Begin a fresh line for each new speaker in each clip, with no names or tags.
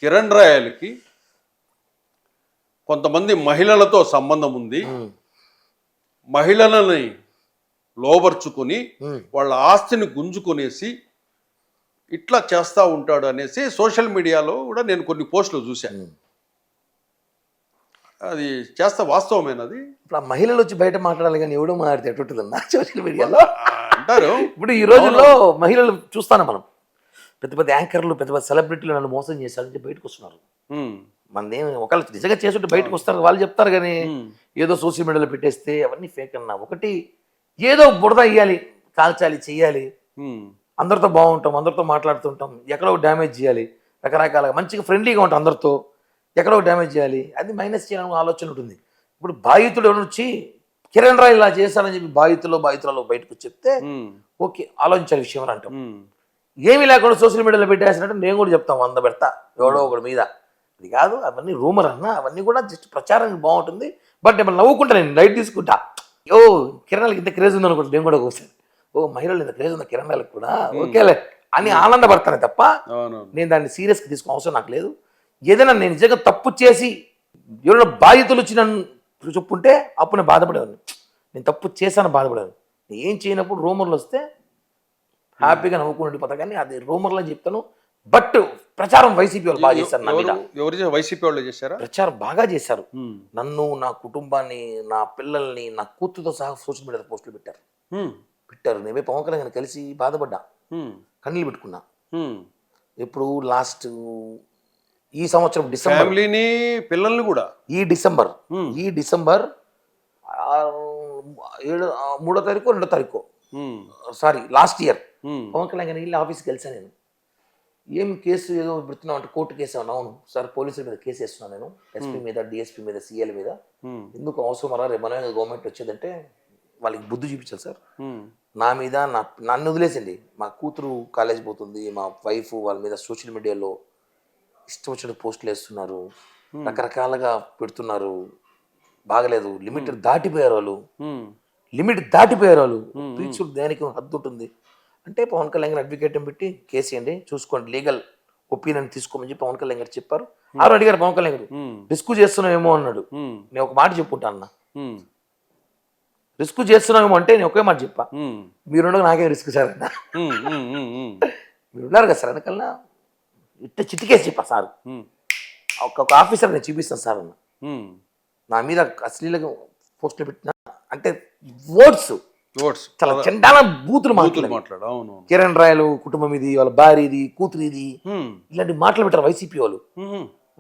కిరణ్ రాయల్కి కొంతమంది మహిళలతో సంబంధం ఉంది, మహిళలని లోబర్చుకొని వాళ్ళ ఆస్తిని గుంజుకొనేసి ఇట్లా చేస్తూ ఉంటాడు అనేసి సోషల్ మీడియాలో కూడా నేను కొన్ని పోస్టులు చూశాను. అది చేస్తా వాస్తవమేనది.
ఇప్పుడు ఆ మహిళలు వచ్చి బయట మాట్లాడాలి కానీ ఎవడో మాట్లాడితే ఎటుంటుందన్నా సోషల్ మీడియాలో
అంటారు.
ఇప్పుడు ఈ రోజుల్లో మహిళలు చూస్తాను మనం, పెద్ద పెద్ద యాంకర్లు పెద్ద పెద్ద సెలబ్రిటీలు నన్ను మోసం చేశారని బయటకు వస్తున్నారు. మనదేం ఒకళ్ళు నిజంగా చేస్తుంటే బయటకు వస్తారు, వాళ్ళు చెప్తారు కానీ ఏదో సోషల్ మీడియాలో పెట్టేస్తే అవన్నీ ఫేక్ అన్నా. ఒకటి ఏదో బురద ఇయ్యాలి, కాల్చాలి, చెయ్యాలి, అందరితో బాగుంటాం, అందరితో మాట్లాడుతుంటాం, ఎక్కడో డ్యామేజ్ చేయాలి, రకరకాలుగా మంచిగా ఫ్రెండ్లీగా ఉంటాం అందరితో, ఎక్కడో డ్యామేజ్ చేయాలి, అది మైనస్ చేయాలని ఆలోచన ఉంటుంది. ఇప్పుడు బాధితుడు ఎవరు వచ్చి కిరణ్ రాయ్ ఇలా చేశారని చెప్పి బాధితులలో బయటకు చెప్తే ఓకే ఆలోచించాలి విషయం అని అంటాం. ఏమీ లేకుండా సోషల్ మీడియాలో పెట్టేసినట్టు నేను కూడా చెప్తాను 100 పెడతా ఎవడో ఒకటి మీద. అది కాదు, అవన్నీ రూమర్ అన్నా, అవన్నీ కూడా జస్ట్ ప్రచారానికి బాగుంటుంది. బట్ నేను నవ్వుకుంటా, నేను లైట్ తీసుకుంటా. ఓ కిరణాలకి ఇంత క్రేజ్ ఉందనుకుంటా నేను కూడా ఒకసారి, ఓ మహిళలు ఇంత క్రేజ్ ఉందా కిరణాలకు కూడా, ఓకేలే అని ఆనందపడతానే తప్ప నేను దాన్ని సీరియస్గా తీసుకునే అవసరం నాకు లేదు. ఏదైనా నేను నిజంగా తప్పు చేసి ఎవరైనా బాధితులు వచ్చి నన్ను చెప్పుంటే అప్పుడు నేను బాధపడేవాడిని, నేను తప్పు చేశాను బాధపడేవాడిని. ఏం చేయనప్పుడు రూమర్లు వస్తే హ్యాపీగా నవ్వుకుని పోతా, కానీ అది రూమర్లో చెప్తాను. బట్ ప్రచారం వైసీపీ వాళ్ళు బాగా చేశారు నా మీద.
వైసీపీ వాళ్ళు చేశారా?
ప్రచారం బాగా చేశారు. నన్ను, నా కుటుంబాన్ని, నా పిల్లల్ని, నా కూతురుతో సహా సోషల్ మీడియాలో పోస్టులు పెట్టారు. నేనే పవన్ కళ్యాణ్ కలిసి బాధపడ్డా, కన్నీళ్ళు పెట్టుకున్నా. ఇప్పుడు లాస్ట్ ఈ సంవత్సరం డిసెంబర్,
ఫ్యామిలీని పిల్లల్ని కూడా ఈ డిసెంబర్
3వ తారీఖు 2వ తారీఖు sorry last year Pawan Kalyan వెళ్ళి ఆఫీస్కి కలిసాను. నేను ఏం కేసు ఏదో పెడుతున్నావు అంటే కోర్టు కేసు అన్నా. అవును సార్, పోలీసుల మీద కేసు వేస్తున్నాను నేను, ఎస్పీ మీద, డిఎస్పీ మీద, సీఎల్ మీద. ఎందుకు అవసరం అలా రేపు మనమే గవర్నమెంట్ వచ్చేదంటే వాళ్ళకి బుద్ధి చూపించాలి సార్. నా మీద నన్ను వదిలేసండి, మా కూతురు కాలేజ్ పోతుంది, మా వైఫ్ వాళ్ళ మీద సోషల్ మీడియాలో ఇష్టం వచ్చిన పోస్టులు వేస్తున్నారు, రకరకాలుగా పెడుతున్నారు. బాగలేదు, లిమిట్ దాటిపోయారు వాళ్ళు, పీచులు దేనికి హద్దు ఉంటుంది అంటే పవన్ కళ్యాణ్ గారు అడ్వకేట్ని పెట్టి కేసు ఇవ్వండి, చూసుకోండి, లీగల్ ఒపీనియన్ తీసుకోమని చెప్పి పవన్ కళ్యాణ్ గారు చెప్పారు. అడిగారు పవన్ కళ్యాణ్ గారు, రిస్క్ చేస్తున్నామేమో అన్నాడు. నేను ఒక మాట చెప్పుకుంటా అన్న, రిస్క్ చేస్తున్నామేమో అంటే నేను ఒకే మాట చెప్పా, మీరుండగా నాకేం రిస్క్ సార్ అన్న, మీరున్నారు కదా సార్ వెనకల్లా ఇట్ట చిటికేసి చెప్పా సార్, ఒక ఆఫీసర్ నేను చూపిస్తాను సార్ అన్న, నా మీద అశ్లీలంగా పోస్టులు పెట్టిన అంటే వర్డ్స్ చాలా చండాల బూతులు మాట్లాడు. కిరణ్ రాయలు కుటుంబం ఇది, వాళ్ళ భార్య ఇది, కూతురు ఇది, ఇలాంటి మాటలు పెట్టారు వైసీపీ వాళ్ళు.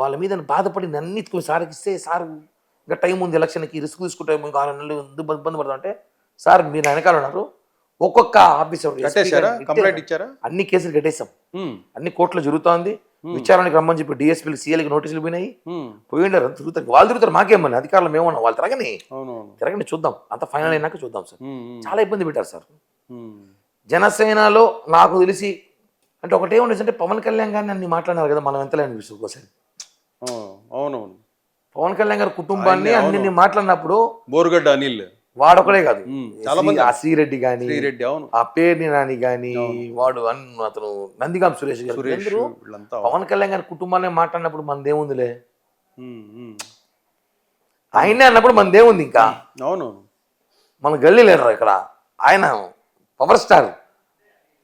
వాళ్ళ మీద బాధపడి నన్ను సార్కి ఇస్తే, సార్ ఇంకా టైం ఉంది ఎలక్షన్కి, రిస్క్ తీసుకుంటే 6 నెలలు ఇబ్బంది పడతాం అంటే, సార్ మీరు వెనకాల ఉన్నారు, ఒక్కొక్క ఆఫీసర్ అన్ని కేసులు కట్టేసాం, అన్ని కోర్టులో జరుగుతోంది, విచారణకి రమ్మని చెప్పి డిఎస్పీలు, సీఎల్కి నోటీసులు పోయిండారు, తిరుగుతారు, వాళ్ళు తిరుగుతారు, మాకేమని అధికారులు మేమన్నా, వాళ్ళు తిరగని చూద్దాం, అంత ఫైనల్ అయినాక చూద్దాం సార్. చాలా ఇబ్బంది పెట్టారు సార్. జనసేనలో నాకు తెలిసి అంటే ఒకటేముండేసి అంటే పవన్ కళ్యాణ్ గారిని అన్ని మాట్లాడినారు కదా, మనం ఎంతలే అనిపిస్తుంది ఒకసారి.
అవునవును,
పవన్ కళ్యాణ్ గారి కుటుంబాన్ని అన్ని మాట్లాడినప్పుడు
బోరుగడ్డ అనిల్
వాడొకడే కాదు, ఆ శ్రీరెడ్డి గాని, ఆ పేర్ని నాని గాని, వాడు అతను నందిగాం సురేష్ గారు, పవన్ కళ్యాణ్ గారి కుటుంబాన్ని మాట్లాడినప్పుడు మనదేముందిలే, ఆయనే అన్నప్పుడు మనదేముంది ఇంకా.
అవును,
మన గల్లీ లేరు ఇక్కడ, ఆయన పవర్ స్టార్,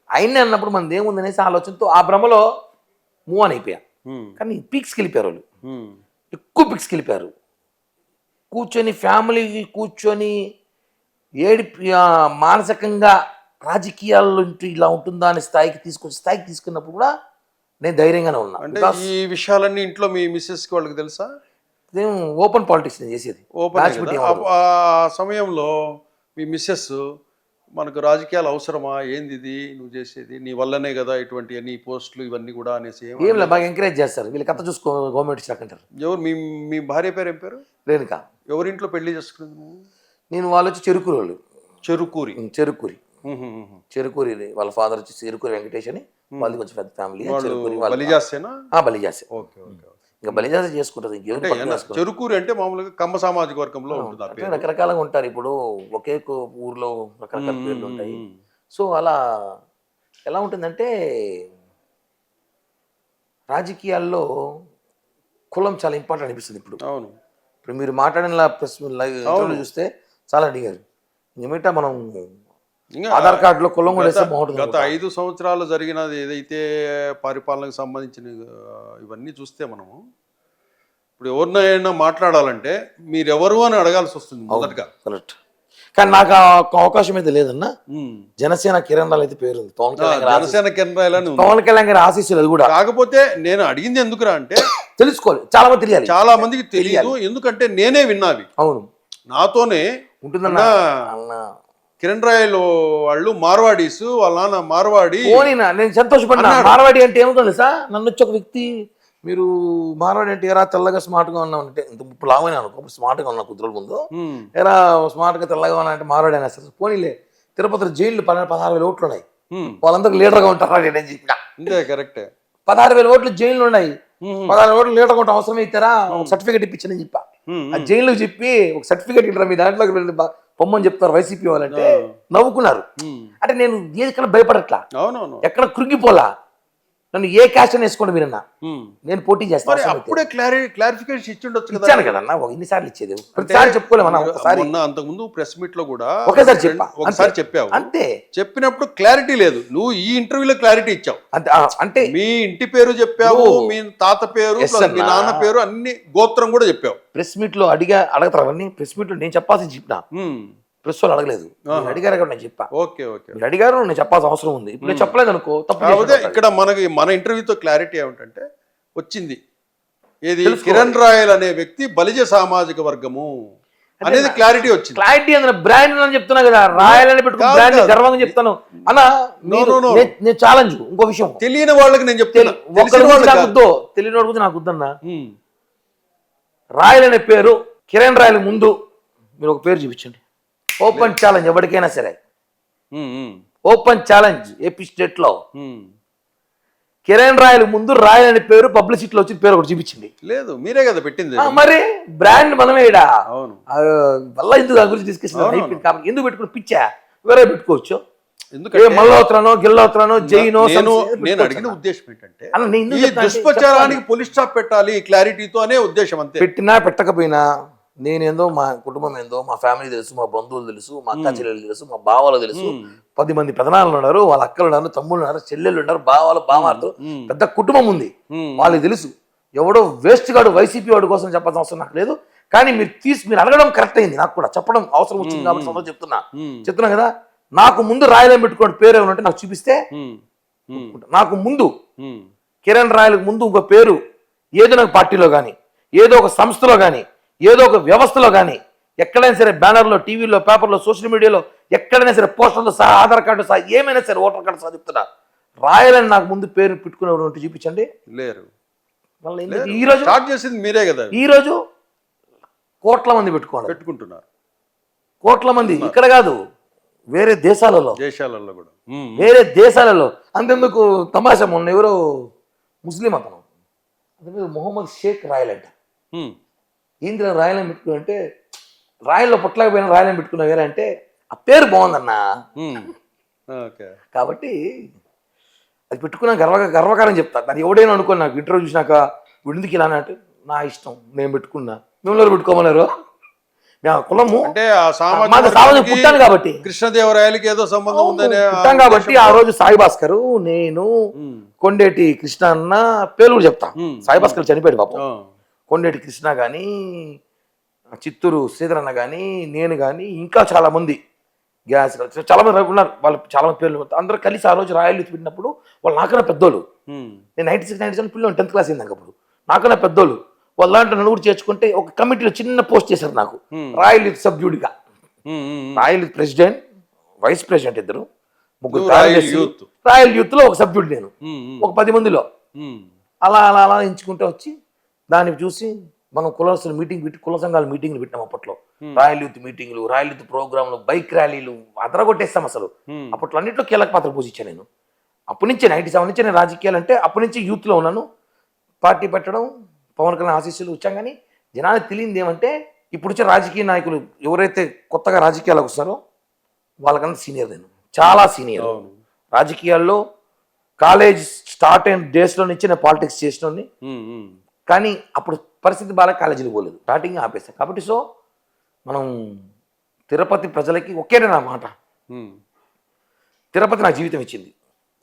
ఆయనే అన్నప్పుడు మనదేముంది అనేసి ఆలోచనతో ఆ భ్రమలో మూవ్ ఆన్ అయిపోయా. కానీ పీక్స్కి వెళ్ళిపోయారు వాళ్ళు, ఎక్కువ పీక్స్కి వెళ్ళిపోయారు. కూర్చొని ఫ్యామిలీకి కూర్చొని మానసికంగా రాజకీయాల్లో ఇలా ఉంటుందా అనే స్థాయికి తీసుకున్నప్పుడు కూడా నేను ధైర్యంగానే ఉన్నా.
అంటే ఈ విషయాలన్నీ ఇంట్లో మీ మిస్సెస్కి వాళ్ళకి తెలుసా?
ఓపెన్ పాలిటిక్స్ నేను చేసేది.
ఆ సమయంలో మీ మిస్సెస్ మనకు రాజకీయాలు అవసరమా, ఏంది ఇది నువ్వు చేసేది, నీ వల్లనే కదా ఇటువంటి అన్ని పోస్టులు ఇవన్నీ కూడా అనేసి
ఏం లేదు, బాగా ఎంకరేజ్ చేస్తారు, వీళ్ళు కథ చూసుకో గవర్నమెంట్ శాఖ అంటారు.
ఎవరు మీ భార్య పేరు ఏం పేరు?
రేణుక.
ఎవరింట్లో పెళ్లి చేసుకునేది నువ్వు?
నేను వాళ్ళు వచ్చి చెరుకూరి వాళ్ళు. చెరుకూరి వాళ్ళ ఫాదర్ వచ్చి చెరుకూరి వెంకటేష్ అని, వాళ్ళది కొంచెం పెద్ద ఫ్యామిలీ. బలిజాసే ఇంకా బలిజాసే చేసుకుంటారు.
చెరుకూరి అంటే మామూలుగా కమ్మ సామాజిక వర్గంలో ఉంటుంది,
రకరకాలుగా ఉంటారు. ఇప్పుడు ఒకే ఊర్లో రకరకాల పేర్లు ఉంటాయి. సో అలా ఎలా ఉంటుందంటే రాజకీయాల్లో కులం చాలా ఇంపార్టెంట్ అనిపిస్తుంది ఇప్పుడు.
అవును.
ఇప్పుడు మీరు మాట్లాడిన ప్రెస్ ఇంటర్వ్యూలో చూస్తే చాలా అడిగారు. ఏమిటా మనం
ఇంకా
ఆధార్ కార్డులో కులం కూడా వేస్తే బాగుంటుంది.
గత 5 సంవత్సరాలు జరిగినది ఏదైతే పరిపాలనకు సంబంధించిన ఇవన్నీ చూస్తే మనము ఇప్పుడు ఎవరినైనా మాట్లాడాలంటే మీరెవరు అని అడగాల్సి వస్తుంది మొదటగా.
కరెక్ట్. కానీ నాకు ఆ అవకాశం అయితే లేదన్నా. జనసేన కిరణ్ రాయల్ అయితే పేరుంది.
జనసేన కెనరాలని
పవన్ కళ్యాణ్ గారి ఆశీస్సులు అది కూడా.
కాకపోతే నేను అడిగింది ఎందుకురా అంటే
తెలుసుకోవాలి, చాలా మంది తెలియాలి,
చాలా మందికి తెలియదు. ఎందుకంటే నేనే విన్నావి.
అవును,
నాతోనే
ఉంటుందన్నా.
కిరణ్ రాయల్ వాళ్ళు మార్వాడీస్, వాళ్ళ నాన్న మార్వాడి.
నేను సంతోషపడినా. మార్వాడి అంటే ఏమో తెలుసా, నన్ను వచ్చి ఒక వ్యక్తి మీరు మార్వాడి అంటే ఎరా తెల్లగా స్మార్ట్గా ఉన్నావు అంటే, ఇంత ముప్పు లావైనా అనుకో స్మార్ట్గా ఉన్నా కుదురుల ముందు, ఎరా స్మార్ట్గా తెల్లగా ఉన్నా అంటే మార్వాడి అయినా సరే పోనీలే. తిరుపతి జైళ్ళు 16,000 ఓట్లు ఉన్నాయి, వాళ్ళందరికీ లీడర్గా ఉంటారా నేను చెప్పిన.
అంతే, కరెక్టే.
16,000 ఓట్లు జైలు ఉన్నాయి. 16,000 ఓట్లు లీడర్గా ఉంటాం అవసరం ఇస్తారా, ఒక సర్టిఫికేట్ ఇప్పించని చెప్పా. ఆ జైల్లో చెప్పి ఒక సర్టిఫికేట్ ఇట్లా మీ దాంట్లోకి పొమ్మని చెప్తారు వైసీపీ వాళ్ళంటే నవ్వుకున్నారు. అంటే నేను ఏది బయపడట్లా, ఎక్కడ కృంగిపోలా. నన్ను ఏ క్యాస్ట్ అని వేసుకోండి మీరన్నా, నేను పోటీ చేస్తాను.
అప్పుడే క్లారిఫికేషన్ ఇచ్చిండొచ్చు కదా.
ఇచ్చాను కదన్నా, ఇన్నిసార్లు ఇచ్చేది ప్రతిసారి చెప్పుకోలేమన్నా. ఒకసారి
అంతకుముందు ప్రెస్ మీట్ లో కూడా
ఒకసారి
చెప్పావు.
అంతే,
చెప్పినప్పుడు క్లారిటీ లేదు. నువ్వు ఈ ఇంటర్వ్యూలో క్లారిటీ ఇచ్చావు.
అంటే
మీ ఇంటి పేరు చెప్పావు, మీ తాత పేరు, మీ నాన్న పేరు, అన్ని గోత్రం కూడా చెప్పావు.
ప్రెస్ మీట్ లో అడగతారు అవన్నీ. ప్రెస్ మీట్ లో నేను చెప్పాల్సి చెప్పినా, ప్రెస్ వాళ్ళు అడగలేదు. అడిగారు అక్కడ నేను చెప్పా.
ఓకే ఓకే,
మీరు అడిగారు, నేను చెప్పాల్సిన అవసరం ఉంది. ఇప్పుడు నేను చెప్పలేదు అనుకో తప్పు.
ఇక్కడ మన ఇంటర్వ్యూతో క్లారిటీ ఏమిటంటే వచ్చింది ఏది, కిరణ్ రాయల్ అనే వ్యక్తి బలిజ సామాజిక వర్గము అనేది క్లారిటీ వచ్చింది.
క్లారిటీ అన్న బ్రాండ్ అని చెప్తున్నా కదా, రాయల్ అని పెట్టుకుని బ్రాండ్ గర్వంగా చెప్తాను అన్న. నేను ఛాలెంజ్ ఇంకో విషయం,
తెలియని వాళ్ళకి నేను చెప్తాను,
తెలియని వాడి గురించి నాకు వద్దన్నా. రాయల్ అనే పేరు కిరణ్ రాయల్ ముందు మీరు ఒక పేరు చూపించండి. ఓపెన్ ఛాలెంజ్ ఎవరికైనా సరే, ఓపెన్ ఛాలెంజ్ ఏపీ స్టేట్ లో కిరణ్ రాయల్ ముందు రాయల్ అనే పేరు పబ్లిసిటీలో వచ్చిన పేరు ఒకటి చూపించింది.
లేదు, మీరే కదా పెట్టింది.
మరి బ్రాండ్ మనమే వల్ల ఎందుకు దాని గురించి డిస్కషన్ ఎందుకు పెట్టుకుని పిచ్చా, వేరే పెట్టుకోవచ్చు. ఎందుకంటే మల్లోత్రానో గిల్లోత్రానో జైనో.
నేను అడిగిన ఉద్దేశం ఏంటంటే దుష్ప్రచారానికి పోలీస్ స్టాప్ పెట్టాలి క్లారిటీతో అనే ఉద్దేశం. అంతే.
పెట్టినా పెట్టకపోయినా నేనేందో, మా కుటుంబం ఏందో, మా ఫ్యామిలీ తెలుసు, మా బంధువులు తెలుసు, మా అక్క చెల్లెలు తెలుసు, మా బావలు తెలుసు, 10 మంది పెదనాళ్ళు ఉన్నారు, వాళ్ళ అక్కలు ఉన్నారు, తమ్ముళ్ళు ఉన్నారు, చెల్లెళ్ళు ఉన్నారు, బావాలు బామార్లు, పెద్ద కుటుంబం ఉంది, వాళ్ళకి తెలుసు. ఎవడో వేస్ట్ గాడు వైసీపీ వాడి కోసం చెప్పాల్సిన అవసరం నాకు లేదు. కానీ మీరు అడగడం కరెక్ట్ అయింది, నాకు కూడా చెప్పడం అవసరం వచ్చింది కాబట్టి చెప్తున్నా కదా. నాకు ముందు రాయలం పెట్టుకోండి పేరు ఏమంటే నాకు చూపిస్తే, నాకు ముందు కిరణ్ రాయలకు ముందు ఇంకో పేరు ఏదో నాకు పార్టీలో కానీ, ఏదో ఒక సంస్థలో కానీ, ఏదో ఒక వ్యవస్థలో కానీ, ఎక్కడైనా సరే బ్యానర్లో, టీవీలో, పేపర్లో, సోషల్ మీడియాలో, ఎక్కడైనా సరే పోస్టర్లో సహా, ఆధార్ కార్డు సహా, ఏమైనా సరే ఓటర్ కార్డు సహా చెప్తున్నా, రాయాలని నాకు ముందు పేరు పెట్టుకునేవాడు చూపించండి.
లేరు.
ఈ రోజు
స్టార్ట్ చేసింది మీరే కదా.
ఈ రోజు కోట్ల మంది పెట్టుకుంటున్నారు, కోట్ల మంది. ఇక్కడ కాదు, వేరే దేశాలలో
కూడా,
వేరే దేశాలలో. అంతెందుకు తమాషా, మొన్న ఎవరో ముస్లిం అతను మొహమ్మద్ షేక్ రాయల్ అంట. ఏంద్ర రాయలని పెట్టుకున్నా, రాయల్లో పుట్టలేకపోయినా రాయలని పెట్టుకున్నా వేరే అంటే ఆ పేరు బాగుందన్నా. కాబట్టి అది పెట్టుకున్నా గర్వకారం చెప్తా. దాన్ని ఎవడైనా అనుకోని నాకు ఇంటర్వ్యూ చూసినాక ఎందుకు ఇలా అంటే నా ఇష్టం, నేను పెట్టుకున్నా. మిమ్మల్ని పెట్టుకోమన్నారు. కులము అంటే పుట్టాను కాబట్టి,
కృష్ణదేవరాయలకి ఏదో సంబంధం ఉందని
పుట్టాం కాబట్టి ఆ రోజు సాయి భాస్కర్, నేను, కొండేటి కృష్ణ అన్న పేరు కూడా చెప్తా. సాయి భాస్కర్ చనిపోయాడు పాపం. కొండేటి కృష్ణ కానీ, చిత్తూరు శ్రీధర్ అన్న కానీ, నేను కానీ, ఇంకా చాలా మంది గ్యాస్ చాలా మంది ఉన్నారు. వాళ్ళు చాలా మంది పేర్లు అందరూ కలిసి ఆ రోజు రాయల్ యూత్ పెట్టినప్పుడు వాళ్ళు నాకన్నా పెద్దోళ్ళు. నేను 96, 97 పిల్లలు 10th క్లాస్ అయింది అప్పుడు. నాకన్నా పెద్దోళ్ళు. వాళ్ళ దాంట్లో నలుగురు చేర్చుకుంటే ఒక కమిటీలో చిన్న పోస్ట్ చేశారు నాకు, రాయల్ యూత్ సభ్యుడిగా. Royal youth president, vice president ఇద్దరు, ముగ్గురు రాయల్ యూత్ లో ఒక సభ్యుడు నేను, ఒక 10 మందిలో. అలా అలా అలా ఎంచుకుంటూ వచ్చి దాన్ని చూసి మనం కులస్తుల మీటింగ్ పెట్టి, కుల సంఘాల మీటింగ్లు పెట్టాం అప్పట్లో. రాయల్ యూత్ మీటింగ్లు, రాయల్ యూత్ ప్రోగ్రాంలు, బైక్ ర్యాలీలు అదరగొట్టేస్తాం అసలు. అప్పట్లో అన్నింటిలో కీలక పాత్ర పోషించాను నేను. అప్పటి నుంచి 97 నుంచి నేను రాజకీయాలు అంటే అప్పటి నుంచి యూత్లో ఉన్నాను. పార్టీ పెట్టడం, పవన్ కళ్యాణ్ ఆశీస్సులు వచ్చాం. కానీ జనానికి తెలియదు ఏమంటే, ఇప్పుడు వచ్చే రాజకీయ నాయకులు ఎవరైతే కొత్తగా రాజకీయాలకు వస్తారో వాళ్ళకన్నా సీనియర్ నేను, చాలా సీనియర్. రాజకీయాల్లో కాలేజ్ స్టార్ట్ అయిన డేస్లో నుంచి నేను పాలిటిక్స్ చేసినోని, కానీ అప్పుడు పరిస్థితి బాగా కాలేజీకి పోలేదు, స్టార్టింగ్ ఆపేసాను. కాబట్టి సో మనం తిరుపతి ప్రజలకి ఒకేనే నా మాట, తిరుపతి నాకు జీవితం ఇచ్చింది,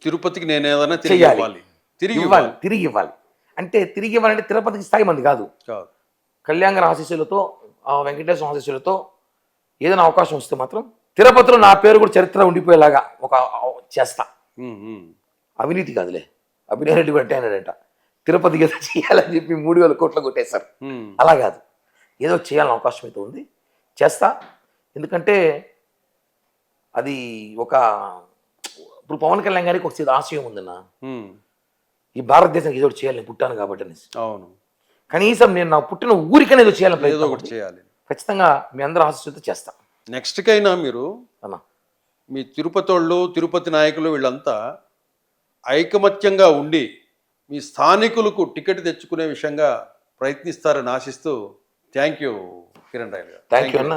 తిరుపతికి నేను ఏదైనా తిరిగి
చెయ్యాలి.
ఇవ్వాలి, తిరిగి
ఇవ్వాలి, తిరిగి ఇవ్వాలి. అంటే తిరిగి ఇవ్వాలంటే తిరుపతికి స్థాయి మంది కాదు,
కాదు.
కళ్యాణ్ ఆశీస్సులతో, ఆ వెంకటేశ్వర ఆశీస్సులతో ఏదైనా అవకాశం వస్తే మాత్రం తిరుపతిలో నా పేరు కూడా చరిత్ర ఉండిపోయేలాగా ఒక చేస్తా. అవినీతి కాదులే, అభినయ్ రెడ్డి కూడా అన్నాడంట తిరుపతికి ఏదో చేయాలని చెప్పి 3,000 కోట్లు కొట్టేశారు. అలా కాదు, ఏదో చేయాలని అవకాశం అయితే ఉంది, చేస్తా. ఎందుకంటే అది ఒక ఇప్పుడు పవన్ కళ్యాణ్ గారికి ఒక ఆశయం ఉందన్న, ఈ భారతదేశానికి ఏదో ఒకటి చేయాలి, నేను పుట్టాను కాబట్టి అనేసి.
అవును,
కనీసం నేను నా పుట్టిన ఊరికనే ఏదో చేయాలని
ఏదో
ప్రయత్నం
ఒకటి చేయాలి.
ఖచ్చితంగా మీ అందరూ ఆశీస్సులతో చేస్తా
నెక్స్ట్కైనా మీరు
అన్న.
మీ తిరుపతోళ్ళు, తిరుపతి నాయకులు వీళ్ళంతా ఐకమత్యంగా ఉండి మీ స్థానికులకు టికెట్ తెచ్చుకునే విషయంగా ప్రయత్నిస్తారని ఆశిస్తూ థ్యాంక్ యూ కిరణ్ రాయలు గారు.
థ్యాంక్ యూ అన్న.